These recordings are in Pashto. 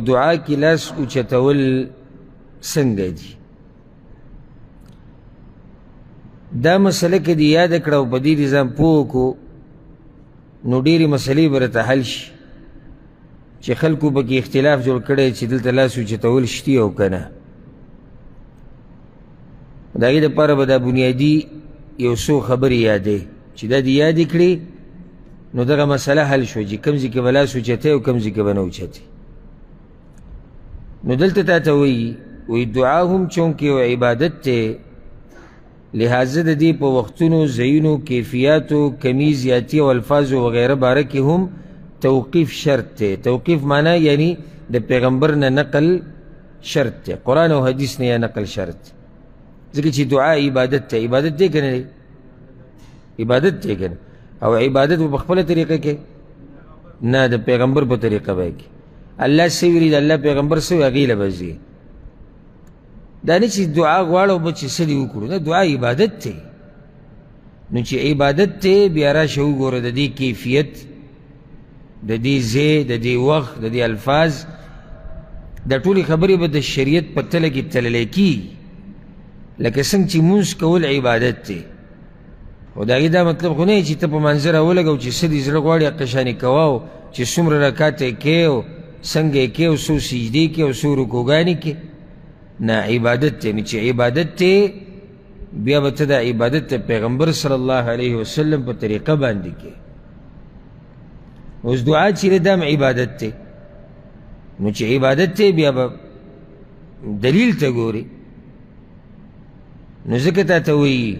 دعا کی لاس اوچتول څنګه دي؟ دا مسله که دې یاده کړه او په دې دې ځان پوه کړو نو ډېرې مسلې به راته حل شي چې خلکو پکې اختلاف جوړ کړی چې دلته لاس اوچتول شتي او که نه. د هغې دپاره به دا بنیادي یو څو خبرې یادې چې دا دې یادې کړې نو دغه مسله حل شوه چې کوم ځای کې به لاس اوچتی او کوم ځای کې به نه اوچتي. نو دلته تا ته وایي دعا هم چونکې یو عبادت دی لہذا د دې په وختونو ځایونو کیفیاتو کمی زیاتی او الفاظو وغیره باره کې هم توقیف شرط دی. توقیف معنا یعنی د پیغمبر نه نقل شرط دی، قرآن او حدیث نه یا نقل شرط دی. ځکه چې دعا عبادت دی. عبادت دی که نه دی؟ عبادت دی که نه؟ او عبادت په خپله طریقه کې نه، د پیغمبر په طریقه به کې الله څه ویلي د الله پیغمبر څه وی هغې له به ځي. دا نه چې دعا غواړو به چې څه دې وکړو، نه، دعا عبادت دی. نو چې عبادت دی بیا راشه وګوره د دې کیفیت، د دې ځای، د دې وخت، د دې الفاظ، دا ټولې خبرې به د شریعت په تله کې تللی کېږي. لکه څنګه چې مونځ کول عبادت دی، خو د هغې دا مطلب خو نه چې ته په منظر راولګو چې څه دې زړه غواړي هغه شانې کوه او چې څومره رکعت یې کې او څنګه یې کې او څو سجدې کې او څو رکوګانې کې. نه، عبادت دی. نو چې عبادت دی بیا به ته دا عبادت د پیغمبر صلی الله علیه وسلم په طریقه باندې کې. اوس دعا چې دی دا هم عبادت دی. نو چې عبادت دی بیا به دلیل ته ګوري. نو ځکه تا ته وایي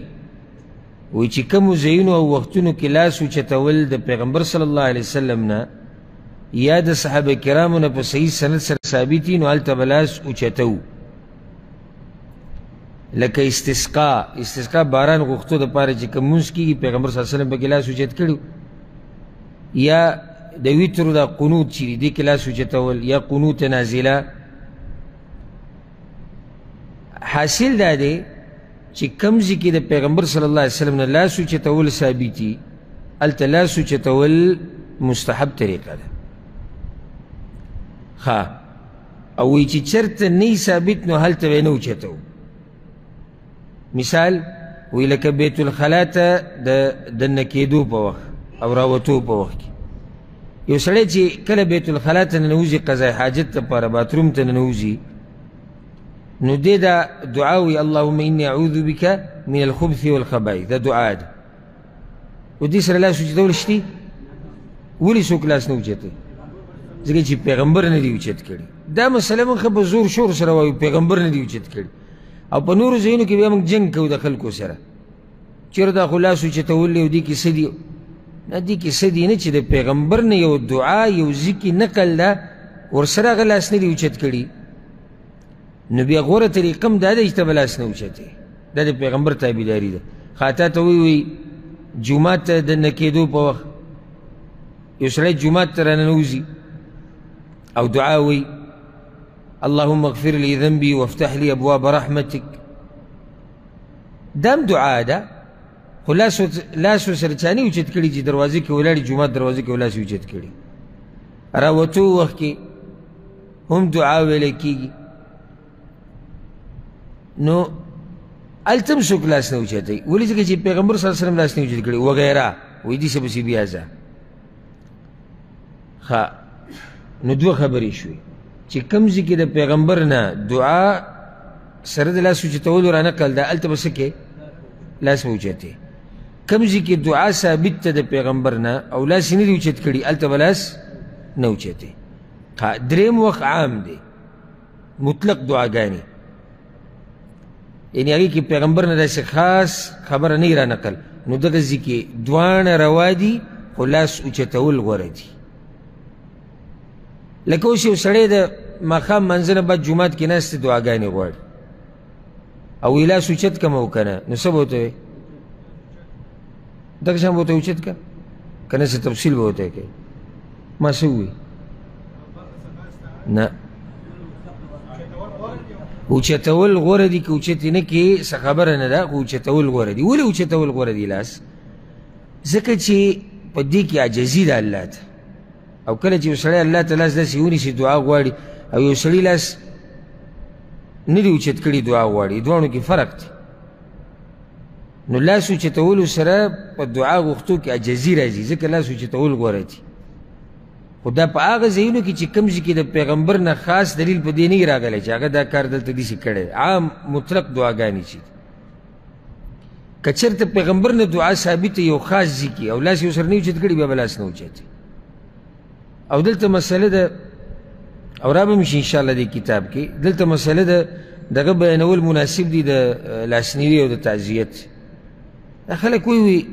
چې کومو ځایونو او وختونو کې لاس اوچتول د پیغمبر صلی الله علیه وسلم نه یا د صحابه کرامو نه په صحیح سند سره ثابت دي نو هلته به لاس اوچتو. لکه استسقا باران غوښتو دپاره چې کوم مونځ کېږي پیغمبر صلی الله علیه وسلم پکې لاس اوچت کړي، یا د ویترو دا قنوت چې دي دې کې لاس اوچتول، یا قنوت نازله. حاصل دا دی چې کوم ځای کې د پیغمبر صلی الله علیه وسلم نه لاس اوچتول ثابت دي هلته لاس اوچتول مستحب طریقه ده. او وایي چې چېرته نه ثابت نو هلته به یې نه اوچتو. مثال وی لکه بیت الخلا ته د دننه کېدو په وخت او راوتو په وخت کې یو سړی چې کله بیت الخلا ته ننوځي قضای حاجت لپاره باتروم ته ننوځي نو دې دا دعا وی اللهم انی اعوذ بک من الخبث والخبائث. دا دعا ده. و دې سره لاس اوچتول شتي؟ ولې څوک لاس نه اوچتوي؟ ځکه چې پیغمبر نه دي اوچت کړي. دا مسله موږ ښه په زور شور سره وایو پیغمبر نه دي اوچت کړي، او په نورو ځایونو کې بیا موږ جنګ کوو د خلکو سره چېرې دا خو لاس اوچتول دی او دې کې څه دي؟ نه، دې کې څه دي نه چې د پیغمبر نه یو دعا یو ځای کې نقل ده ورسره هغه لاس نه دي اوچت کړي نو بیا غوره طریقه هم دا ده چې ته به لاس نه اوچتې. دا د پیغمبر تابعداري ده. تا ته وایي جومات ته دننه کېدو په وخت یو سړی جومات ته راننوځي او دعا وایي اللهم اغفر لي ذنبي وافتح لي ابواب رحمتك. دام دعا ده، خو لاس ورسره چا نه اوچت کړي چې دروازې کې ولاړې جومات دروازې کې لاس اوچت کړي. راوتو وخت کې هم دعا ویلی کېږي. نو هلته هم څوک لاس نه اوچتوي. ولې؟ ځکه چې پیغمبر صلی الله علیه وسلم لاس نه اوچت کړي وغیره. وایي دې څه پسې بیا ځه. نو دوه خبرې شوې چې کوم ځای کې د پیغمبر نه دعا سره د لاس اوچتولو رانقل ده هلته به څه کې لاس به اوچتې. کوم ځای کې دعا ثابت ته د پیغمبر نه او لاس یې نه دي اوچت کړي هلته به لاس نه اوچتې. درېیم وخت عام دی، مطلق دعاګانې، یعنې هغې کې پیغمبر نه داسې خاص خبره نه وي رانقل. نو دغه ځای کې دواړه روا دي خو لاس اوچتول غوره دي. لکه اوس یو سړی د ماښام منځه نه بعد جومات کې ناست دی دعاګانې غواړي او وی لاس اوچت کړم او که نه نو څه به ورته وایي؟ دغه شان به ورته اوچت کړه که نه څه تفصیل به ورته کوي؟ ما څه ووایي؟ نه، اوچتول غوره دي که اوچت یې نه کړي څه خبره نه ده، خو اوچتول غوره دي. ولې اوچتول غوره دي لاس؟ ځکه چې په دې کې عاجزي ده الله ته. او کله چې یو سړی الله ته لاس داسې ونیسي دعا غواړي او یو سړي لاس نه دي اوچت کړي دعا غواړي، دواړو کې فرق دی. نو لاس اوچتولو سره په دعا غوښتو کې عجزي راځي، ځکه لاس اوچتول غوره دي. خو دا په هغه ځایونو کې چې کوم ځای کې د پیغمبر نه خاص دلیل په دې نه راغلی چې هغه دا کار دلته داسې کړی، عام مطلق دعاګانې چې که چېرته پیغمبر نه دعا ثابته یو خاص ځای کې او لاس یې ورسره نه اوچت کړي، بیا به لاس نه اوچتوي. او دلته مسله ده، او را به م شي انشاءالله دې کتاب کې، دلته مسله ده دغه بیانول مناسب دي د لاسنیوي او د تعزیت. دا خلک وایي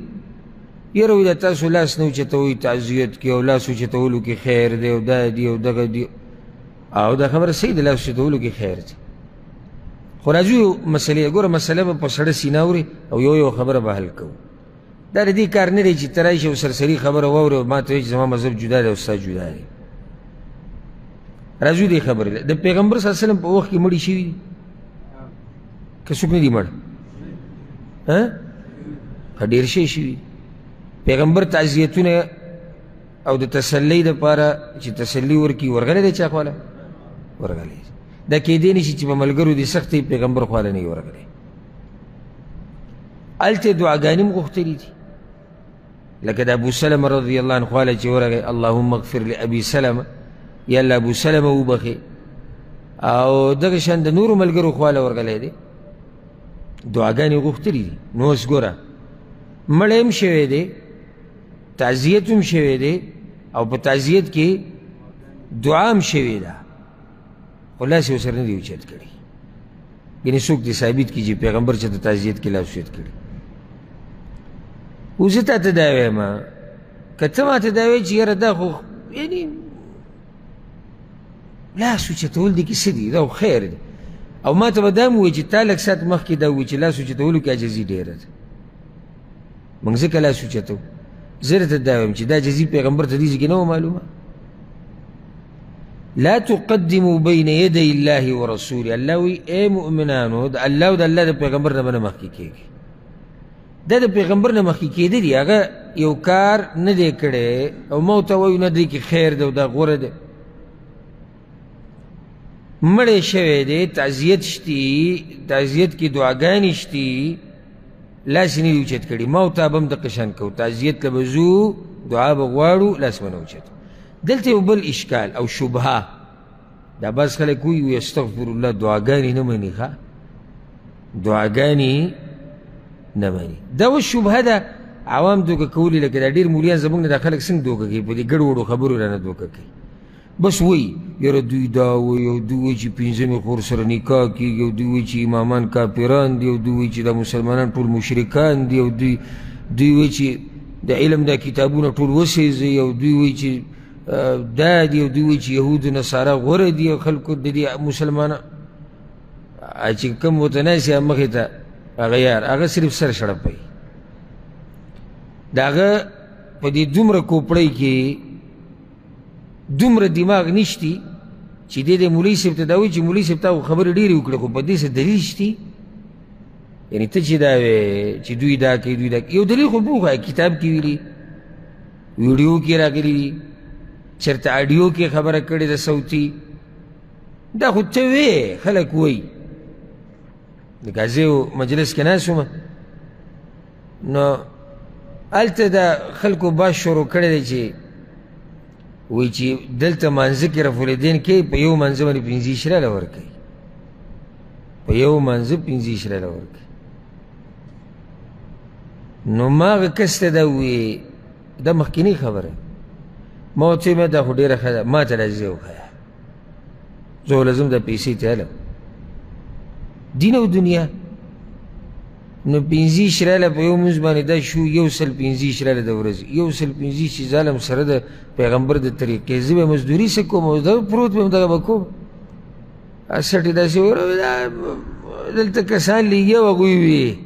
یاره وایي دا تاسو لاس نه اوچتوئ تعزیت کې او لاس اوچتولو کې خیر دی او دا دی او دغه دی، او دا خبره صحیح ده، لاس اوچتولو کې خیر دی. خو راځو یو مسلې ګوره، مسله به په سړه سینه اورې او یو خبره به حل کوو. دا د دې کار نه دی چې ته راشې او سرسري خبره واورې او ما ته وایي چې زما مذهب جدا دی او ستا جدا دی. راځو دې خبرې د پیغمبر صلی الله علیه وسلم په وخت کې مړي شوي دي که څوک نه دي مړ؟ که ډېر شی شوي. پیغمبر تعزیتونه او د تسلی دپاره چې تسلي ورکړي ورغلی دی چا خواله؟ ورغلی دی. دا کیدی نشي چې په ملګرو دې سختې پیغمبر خواله نه وي ورغلی. هلته دعاګانې هم غوښتلي دي، لکه د ابو سلمه رضی الله عنه خواله چې ورغی اللهم اغفر لابي سلمه، یا الله ابو سلمه وبخې. او دغه شان د نورو ملګرو خواله ورغلی دی، دعاګانې غوښتلي دي. نو اوس ګوره مړی هم شوی دی، تعزیت هم شوی دی، او په تعزیت کې دعا هم شوې ده، خو لاس یې ورسره نه دی اوچت کړي. یعنې څوک دې ثابت کړي چې پیغمبر چې د تعزیت کې لاس اوچت کړي. اوس زه تا ته دا وایم، که ته ما ته دا وایې چې یاره دا خو یعنې لاس اوچتول دې کې څه دي، دا خو خیر دی، او ما ته به دا هم ووایي چې تا لږ ساعت مخکې دا ووایي چې لاس اوچتولو کې عاجزي ډېره ده، موږ ځکه لاس اوچتو. زه درته دا وایم چې دا عاجزي پیغمبر ته دې ځای کې نه وه معلومه. لا تقدموا بين يدي الله ورسوله. الله وی اے مؤمنانو د الله او د الله د پیغمبر نه به نه مخکې کېږي. دا د پیغمبر نه مخکې کېدی دی، هغه یو کار نه دی کړی او ما ورته وایو نه دی کې خیر دی او دا غوره دی. مړی شوی دی، تعزیت شتي، تعزیت کې دعاګانې شتي، لاس یې نه دی اوچت کړي. ما ورته به هم دقه شان کوو، تعزیت ته به ځو، دعا به غواړو، لاس به نه اوچتو. دلته یو بل اشکال او شبهه، دا بعض خلک وایي استغفر الله دعاګانې نه مني، ښه دعاګانې نه مني. دا اوس شبهه ده، عوام دوکه کولي، لکه دا ډېر مولیان زموږ نه دا خلک څنګه دوکه کوي، په دې ګډ وډو خبرو رانه دوکه کوي. بس وایي یاره دوی دا وایي، او دوی وایي چې پنځمې خور سره نکاح کېږي، او دوی وایي چې امامان کافران دي، او دوی وایي چې دا مسلمانان ټول مشرکان دي، او دوی وایي چې د علم دا کتابونه ټول وسېځي، او دوی وایي چې دا دی، او دوی وایي چې یهود نصارا غوره دي، او خلکو د دې مسلمانان چې کوم متناسي مخې ته هغه یار هغه صرف سر شړپوي. د هغه په دې دومره کوپړۍ کې دومره دماغ نشتی چې دې د مولوي صاحب ته دا وایي چې مولوي صاحب تا خبرې ډېرې وکړې، خو په دې څه دلیل شتي؟ یعنې ته چې دا وایې چې دوی دا کوي دوی دا کوي، یو دلیل خو به وښایه، کتاب کې ویلي، ویډیو کې راغلي دي، چېرته اډیو کې خبره کړې ده صوتي. دا خو ته وې خلک وایي. لکه زه یو مجلس کې ناست وم، نو هلته دا خلکو باز شروع کړی دی چې وایي چې دلته مانځه کې رفع الیدین کوي، په یو مانځه باندې 15 ریاله ورکوي، په یو مانځه 15 ریاله ورکوي. نو ما هغه کس ته دا ووایي، دا مخکینۍ خبره، ما ورته ویل دا خو ډېره ښه ده، ما ته دا ځای وښایه، زه خو لازم دا پیسې تیالم دین او دنیا. نو 15 ریاله په یو مونځ باندې دا شو 115 ریاله د ورځې، 115 چې ظالم سره د پیغمبر د طریقې زه به مزدوري څه کوم، او دا پروت به م دغه به کوم. اسټې داسې دلته کسان لیږي او هغوی وي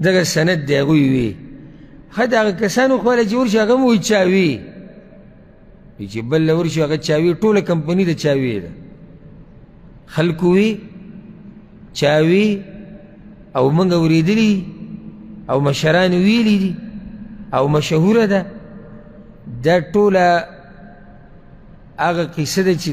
دغه سند دی هغوی وي. ښه د هغه کسانو خواله چې ورشي هغه هم وایي چاوي، چې بل له ورشي هغه چاوي، ټوله کمپني د چاوي ده، خلکو وي چاوي، او موږ اورېدلي او مشران ویلي دي او مشهوره ده. دا ټوله هغه قصه ده چې